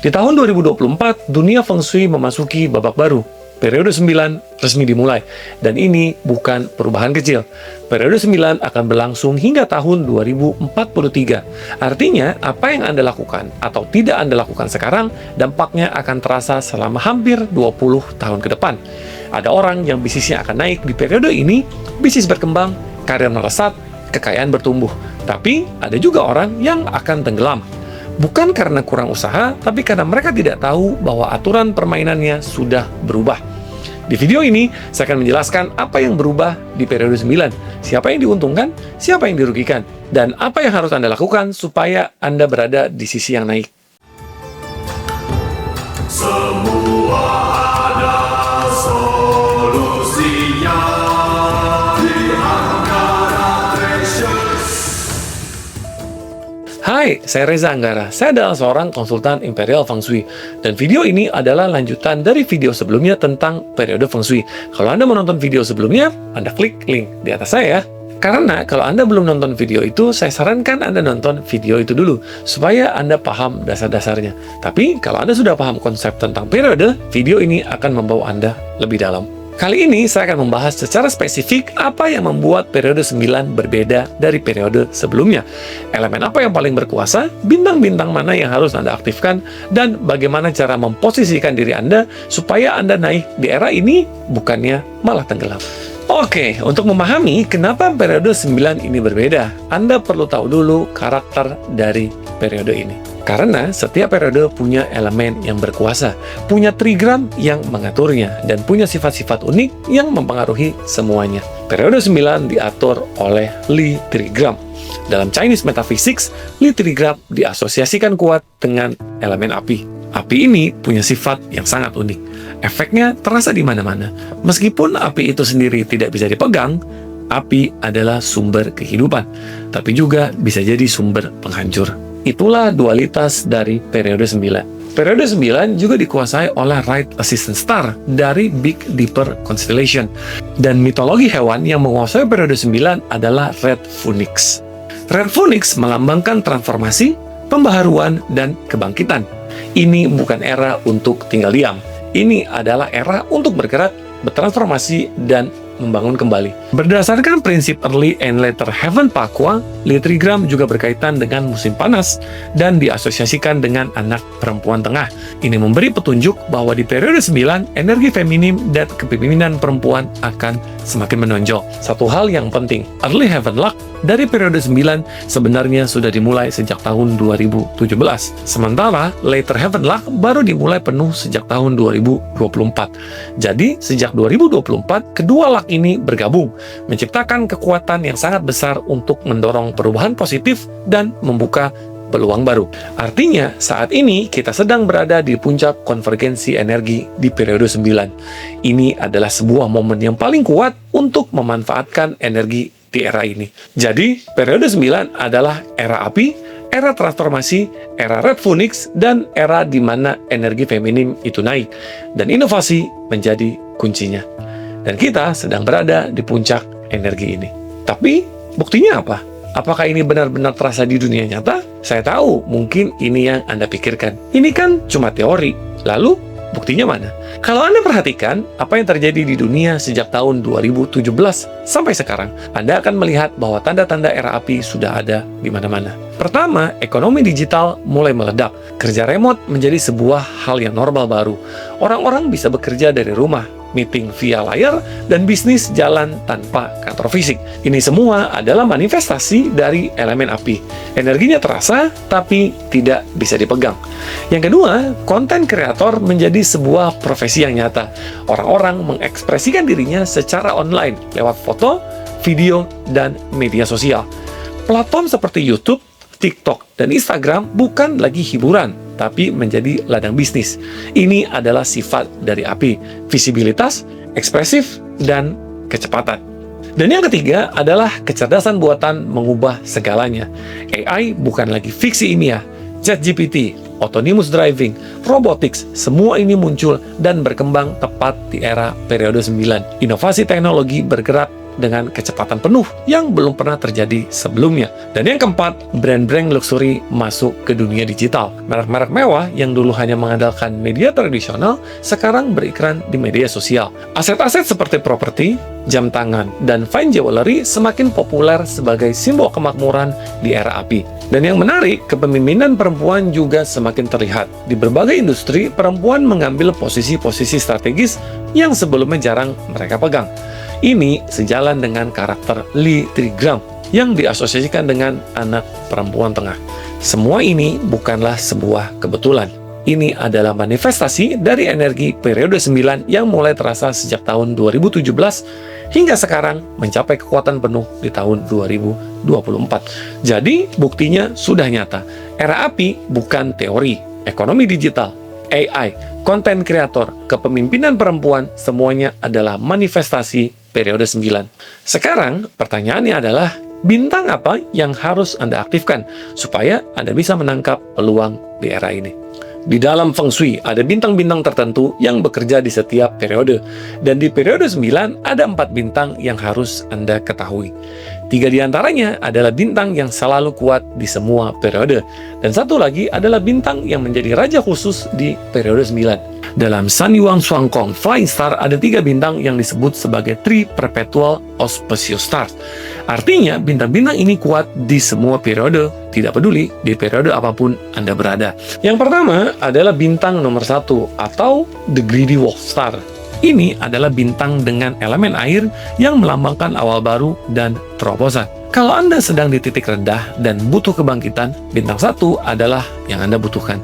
Di tahun 2024, dunia Feng Shui memasuki babak baru. Periode 9 resmi dimulai, dan ini bukan perubahan kecil. Periode 9 akan berlangsung hingga tahun 2043. Artinya, apa yang Anda lakukan atau tidak Anda lakukan sekarang, dampaknya akan terasa selama hampir 20 tahun ke depan. Ada orang yang bisnisnya akan naik di periode ini, bisnis berkembang, karir melesat, kekayaan bertumbuh. Tapi, ada juga orang yang akan tenggelam. Bukan karena kurang usaha, tapi karena mereka tidak tahu bahwa aturan permainannya sudah berubah. Di video ini, saya akan menjelaskan apa yang berubah di periode 9, siapa yang diuntungkan, siapa yang dirugikan, dan apa yang harus Anda lakukan supaya Anda berada di sisi yang naik. Semua ada solusinya di Anggara Treasures. Hai, saya Reza Anggara. Saya adalah seorang konsultan Imperial Feng Shui. Dan video ini adalah lanjutan dari video sebelumnya tentang periode Feng Shui. Kalau Anda mau nonton video sebelumnya, Anda klik link di atas saya ya. Karena kalau Anda belum nonton video itu, saya sarankan Anda nonton video itu dulu, supaya Anda paham dasar-dasarnya. Tapi, kalau Anda sudah paham konsep tentang periode, video ini akan membawa Anda lebih dalam. Kali ini, saya akan membahas secara spesifik apa yang membuat periode 9 berbeda dari periode sebelumnya. Elemen apa yang paling berkuasa, bintang-bintang mana yang harus Anda aktifkan, dan bagaimana cara memposisikan diri Anda supaya Anda naik di era ini, bukannya malah tenggelam. Oke, untuk memahami kenapa periode 9 ini berbeda, Anda perlu tahu dulu karakter dari periode ini. Karena setiap periode punya elemen yang berkuasa, punya trigram yang mengaturnya, dan punya sifat-sifat unik yang mempengaruhi semuanya. Periode 9 diatur oleh Li Trigram. Dalam Chinese Metaphysics, Li Trigram diasosiasikan kuat dengan elemen api. Api ini punya sifat yang sangat unik. Efeknya terasa di mana-mana. Meskipun api itu sendiri tidak bisa dipegang, api adalah sumber kehidupan, tapi juga bisa jadi sumber penghancur. Itulah dualitas dari periode 9. Periode 9 juga dikuasai oleh Right Assistant Star dari Big Dipper Constellation. Dan mitologi hewan yang menguasai periode 9 adalah Red Phoenix. Red Phoenix melambangkan transformasi, pembaharuan, dan kebangkitan. Ini bukan era untuk tinggal diam. Ini adalah era untuk bergerak, bertransformasi, dan membangun kembali. Berdasarkan prinsip Early and Later Heaven Pakwa, Li Trigram juga berkaitan dengan musim panas dan diasosiasikan dengan anak perempuan tengah. Ini memberi petunjuk bahwa di periode 9, energi feminim dan kepemimpinan perempuan akan semakin menonjol. Satu hal yang penting, Early Heaven Luck dari periode 9 sebenarnya sudah dimulai sejak tahun 2017. Sementara Later Heaven Luck baru dimulai penuh sejak tahun 2024. Jadi, sejak 2024, kedua luck ini bergabung, menciptakan kekuatan yang sangat besar untuk mendorong perubahan positif dan membuka peluang baru. Artinya, saat ini kita sedang berada di puncak konvergensi energi di periode 9. Ini adalah sebuah momen yang paling kuat untuk memanfaatkan energi di era ini. Jadi, periode 9 adalah era api, era transformasi, era Red Phoenix, dan era di mana energi feminim itu naik, dan inovasi menjadi kuncinya. Dan kita sedang berada di puncak energi ini. Tapi, buktinya apa? Apakah ini benar-benar terasa di dunia nyata? Saya tahu, mungkin ini yang Anda pikirkan. Ini kan cuma teori. Lalu, buktinya mana? Kalau Anda perhatikan apa yang terjadi di dunia sejak tahun 2017 sampai sekarang, Anda akan melihat bahwa tanda-tanda era api sudah ada di mana-mana. Pertama, ekonomi digital mulai meledak. Kerja remote menjadi sebuah hal yang normal baru. Orang-orang bisa bekerja dari rumah, meeting via layar, dan bisnis jalan tanpa kantor fisik. Ini semua adalah manifestasi dari elemen api. Energinya terasa, tapi tidak bisa dipegang. Yang kedua, konten kreator menjadi sebuah profesi yang nyata. Orang-orang mengekspresikan dirinya secara online lewat foto, video, dan media sosial. Platform seperti YouTube, TikTok, dan Instagram bukan lagi hiburan, tapi menjadi ladang bisnis. Ini adalah sifat dari api, visibilitas, ekspresif, dan kecepatan. Dan yang ketiga adalah kecerdasan buatan mengubah segalanya. AI bukan lagi fiksi ilmiah. ChatGPT, autonomous driving, robotics, semua ini muncul dan berkembang tepat di era periode 9. Inovasi teknologi bergerak dengan kecepatan penuh yang belum pernah terjadi sebelumnya. Dan yang keempat, brand-brand luxury masuk ke dunia digital. Merek-merek mewah yang dulu hanya mengandalkan media tradisional, sekarang beriklan di media sosial. Aset-aset seperti properti, jam tangan, dan fine jewelry semakin populer sebagai simbol kemakmuran di era api. Dan yang menarik, kepemimpinan perempuan juga semakin terlihat. Di berbagai industri, perempuan mengambil posisi-posisi strategis yang sebelumnya jarang mereka pegang. Ini sejalan dengan karakter Lee Trigram yang diasosiasikan dengan anak perempuan tengah. Semua ini bukanlah sebuah kebetulan. Ini adalah manifestasi dari energi periode 9 yang mulai terasa sejak tahun 2017 hingga sekarang mencapai kekuatan penuh di tahun 2024. Jadi, buktinya sudah nyata. Era api bukan teori. Ekonomi digital, AI, konten kreator, kepemimpinan perempuan, semuanya adalah manifestasi periode 9. Sekarang, pertanyaannya adalah, bintang apa yang harus Anda aktifkan supaya Anda bisa menangkap peluang di era ini? Di dalam Feng Shui, ada bintang-bintang tertentu yang bekerja di setiap periode. Dan di periode 9, ada 4 bintang yang harus Anda ketahui. 3 di antaranya adalah bintang yang selalu kuat di semua periode. Dan satu lagi adalah bintang yang menjadi raja khusus di periode 9. Dalam Sun Yuan Shuang Kong Flying Star ada 3 bintang yang disebut sebagai Three Perpetual Auspicious Stars. Artinya, bintang-bintang ini kuat di semua periode, tidak peduli di periode apapun Anda berada. Yang pertama adalah bintang nomor 1 atau The Greedy Wolf Star. Ini adalah bintang dengan elemen air yang melambangkan awal baru dan terobosan. Kalau Anda sedang di titik rendah dan butuh kebangkitan, bintang 1 adalah yang Anda butuhkan.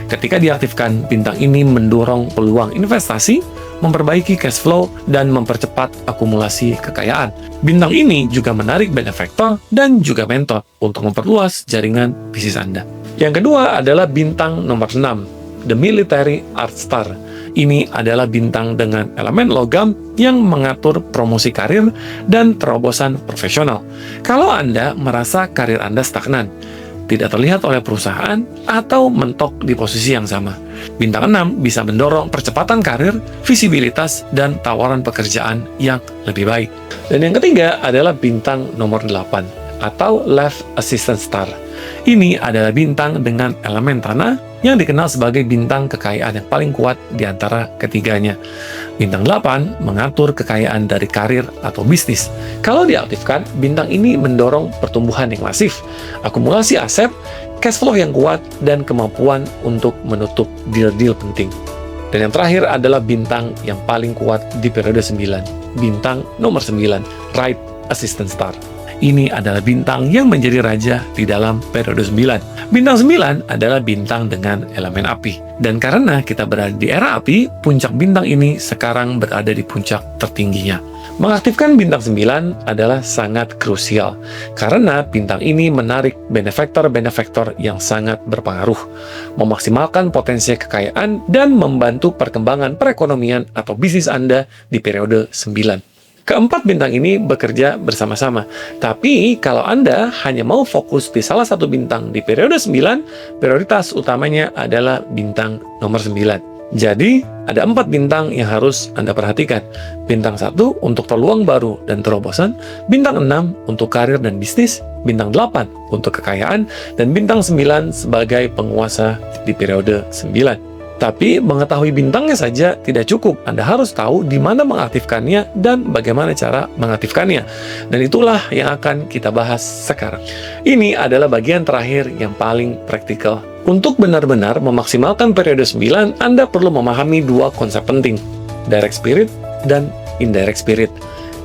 Ketika diaktifkan, bintang ini mendorong peluang investasi, memperbaiki cash flow, dan mempercepat akumulasi kekayaan. Bintang ini juga menarik benefaktor dan juga mentor untuk memperluas jaringan bisnis Anda. Yang kedua adalah bintang nomor 6, The Military Art Star. Ini adalah bintang dengan elemen logam yang mengatur promosi karir dan terobosan profesional. Kalau Anda merasa karir Anda stagnan, tidak terlihat oleh perusahaan, atau mentok di posisi yang sama, bintang 6 bisa mendorong percepatan karir, visibilitas, dan tawaran pekerjaan yang lebih baik. Dan yang ketiga adalah bintang nomor 8 atau Life Assistant Star. Ini adalah bintang dengan elemen tanah yang dikenal sebagai bintang kekayaan yang paling kuat di antara ketiganya. Bintang 8 mengatur kekayaan dari karir atau bisnis. Kalau diaktifkan, bintang ini mendorong pertumbuhan yang masif, akumulasi aset, cash flow yang kuat, dan kemampuan untuk menutup deal-deal penting. Dan yang terakhir adalah bintang yang paling kuat di periode 9. Bintang nomor 9, Right Assistant Star. Ini adalah bintang yang menjadi raja di dalam periode 9. Bintang 9 adalah bintang dengan elemen api. Dan karena kita berada di era api, puncak bintang ini sekarang berada di puncak tertingginya. Mengaktifkan bintang 9 adalah sangat krusial, karena bintang ini menarik benefaktor-benefaktor yang sangat berpengaruh, memaksimalkan potensi kekayaan, dan membantu perkembangan perekonomian atau bisnis Anda di periode 9. Keempat bintang ini bekerja bersama-sama. Tapi kalau Anda hanya mau fokus di salah satu bintang di periode 9, prioritas utamanya adalah bintang nomor 9. Jadi, ada 4 bintang yang harus Anda perhatikan. Bintang 1 untuk peluang baru dan terobosan, bintang 6 untuk karir dan bisnis, bintang 8 untuk kekayaan, dan bintang 9 sebagai penguasa di periode 9. Tapi mengetahui bintangnya saja tidak cukup. Anda harus tahu di mana mengaktifkannya dan bagaimana cara mengaktifkannya. Dan itulah yang akan kita bahas sekarang. Ini adalah bagian terakhir yang paling praktikal. Untuk benar-benar memaksimalkan periode 9, Anda perlu memahami 2 konsep penting, direct spirit dan indirect spirit.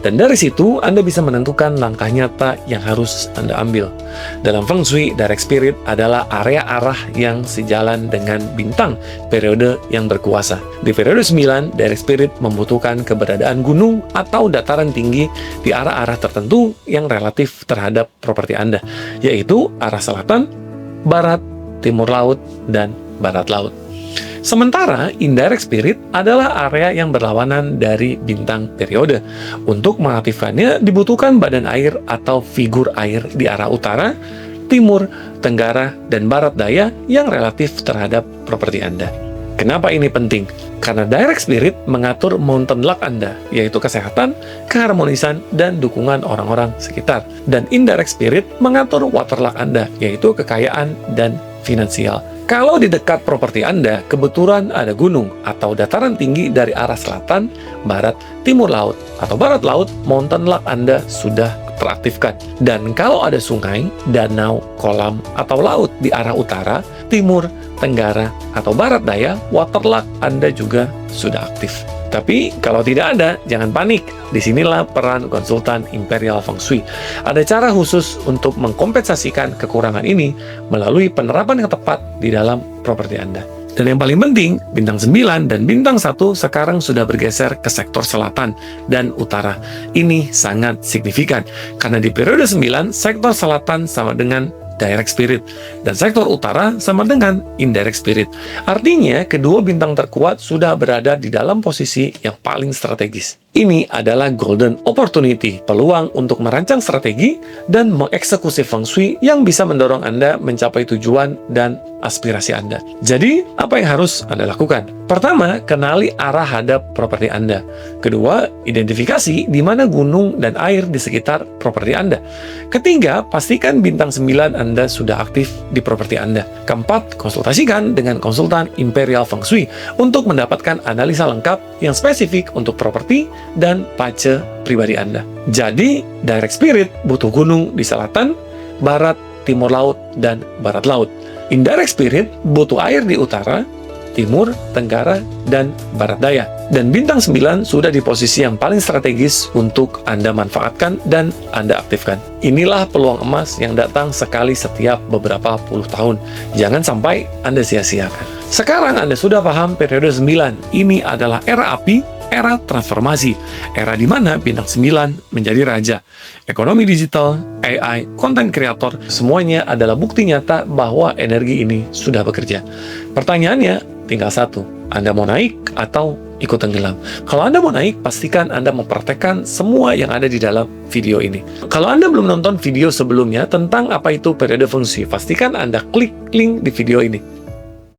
Dan dari situ, Anda bisa menentukan langkah nyata yang harus Anda ambil. Dalam Feng Shui, direct spirit adalah area arah yang sejalan dengan bintang periode yang berkuasa. Di periode 9, direct spirit membutuhkan keberadaan gunung atau dataran tinggi di arah-arah tertentu yang relatif terhadap properti Anda, yaitu arah selatan, barat, timur laut, dan barat laut. Sementara indirect spirit adalah area yang berlawanan dari bintang periode. Untuk mengaktifkannya dibutuhkan badan air atau figur air di arah utara, timur, tenggara, dan barat daya yang relatif terhadap properti Anda. Kenapa ini penting? Karena direct spirit mengatur mountain luck Anda, yaitu kesehatan, keharmonisan, dan dukungan orang-orang sekitar. Dan indirect spirit mengatur water luck Anda, yaitu kekayaan dan finansial. Kalau di dekat properti Anda, kebetulan ada gunung atau dataran tinggi dari arah selatan, barat, timur laut, atau barat laut, mountain luck Anda sudah teraktifkan. Dan kalau ada sungai, danau, kolam, atau laut di arah utara, timur, tenggara, atau barat daya, water luck Anda juga sudah aktif. Tapi kalau tidak ada, jangan panik. Disinilah peran konsultan Imperial Feng Shui. Ada cara khusus untuk mengkompensasikan kekurangan ini melalui penerapan yang tepat di dalam properti Anda. Dan yang paling penting, bintang 9 dan bintang 1 sekarang sudah bergeser ke sektor selatan dan utara. Ini sangat signifikan, karena di periode 9, sektor selatan sama dengan direct spirit, dan sektor utara sama dengan indirect spirit. Artinya, kedua bintang terkuat sudah berada di dalam posisi yang paling strategis. Ini adalah golden opportunity, peluang untuk merancang strategi dan mengeksekusi feng shui yang bisa mendorong Anda mencapai tujuan dan aspirasi Anda. Jadi, apa yang harus Anda lakukan? Pertama, kenali arah hadap properti Anda. Kedua, identifikasi di mana gunung dan air di sekitar properti Anda. Ketiga, pastikan bintang 9 Anda sudah aktif di properti Anda. Keempat, konsultasikan dengan konsultan Imperial Feng Shui untuk mendapatkan analisa lengkap yang spesifik untuk properti dan pace pribadi Anda. Jadi, direct spirit butuh gunung di selatan, barat, timur laut, dan barat laut. Indirect spirit butuh air di utara, timur, tenggara, dan barat daya. Dan bintang 9 sudah di posisi yang paling strategis untuk Anda manfaatkan dan Anda aktifkan. Inilah peluang emas yang datang sekali setiap beberapa puluh tahun. Jangan sampai Anda sia-siakan. Sekarang Anda sudah paham periode 9. Ini adalah era api, era transformasi, era di mana bintang 9 menjadi raja. Ekonomi digital, AI, konten kreator, semuanya adalah bukti nyata bahwa energi ini sudah bekerja. Pertanyaannya tinggal satu, Anda mau naik atau ikut tenggelam? Kalau Anda mau naik, pastikan Anda mempraktekkan semua yang ada di dalam video ini. Kalau Anda belum nonton video sebelumnya tentang apa itu periode feng shui, pastikan Anda klik link di video ini.